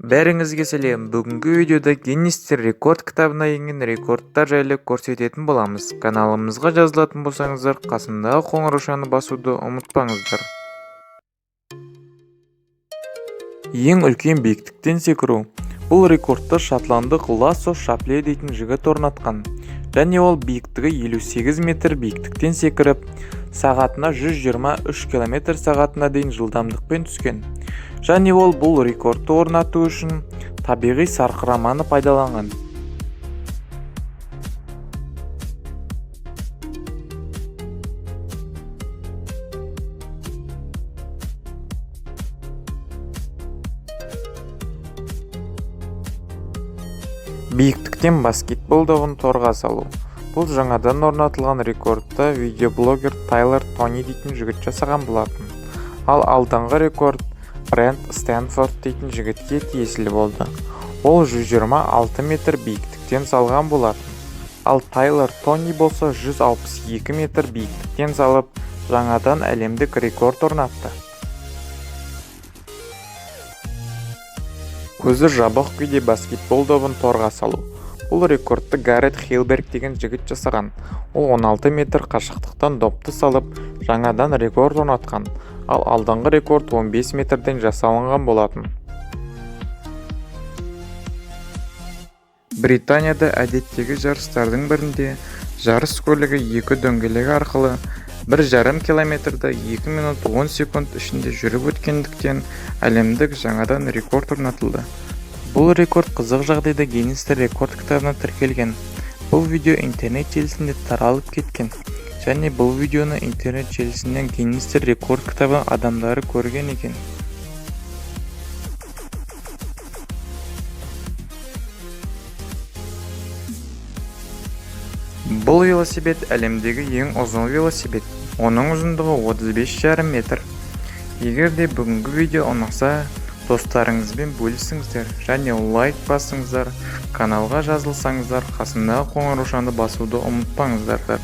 Бәріңізге сәлем. Бүгінгі видеода Гиннестер рекорд кітабына енген рекордтар жайлы көрсететін боламыз. Каналымызға жазылатын болсаңыздар, қасындағы қоңыраушаны басуды ұмытпаңыздар. Ең үлкен биіктіктен секіру. Бұл рекордты шотландық Лассо Шапле дейтін жігіт орнатқан. Және ол биіктігі 58 метр биіктіктен секіріп, сағатына 123 км сағатына дейін жылдамдықпен түскен. Және ол бұл рекордты орнату үшін табиғи сарқыраманы пайдаланған. Биіктіктен баскетбол добын торға салу. Бұл жаңадан орнатылған рекордты видеоблогер Тайлер Тони дейтін жігіт жасаған болатын. Ал алдыңғы рекорд Брент Стэнфорд дейтін жігітке тиесілі болды. Ол 126 метр биіктіктен салған болатын. Ал Тайлер Тони болса 162 метр биіктіктен салып, жаңадан әлемдік рекорд орнатты. Көзі жабық күйде баскетбол добын торға салу. Бұл рекордты Гаррет Хилберг деген жігіт жасаған. Ол 16 метр қашықтықтан допты салып, жаңадан рекорд орнатқан. Ал алдыңғы рекорд 15 метрден жасалынған болатын. Британияда әдеттегі жарыстардың бірінде жарыс көлігі 2 дөңгелегі арқылы 1,5 километрді 2 минут 10 секунд ішінде жүріп өткендіктен әлемдік жаңадан рекорд орнатылды. Бұл рекорд қызық жағдайда Гиннестер рекорд кітабына тіркелген. Бұл видео интернет желісінде таралып кеткен. Және бұл видеоны интернет желісінен Гиннестер рекорд кітабы адамдары көрген екен. Бұл велосипед әлемдегі ең ұзын велосипед. Оның ұзындығы 35,5 метр. Егер де бүгінгі видео ұнаса, достарыңызбен бөлісіңіздер және лайк басыңыздар, каналға жазылсаңыздар, қасындағы қоңыраушаны басуды ұмытпаңыздар.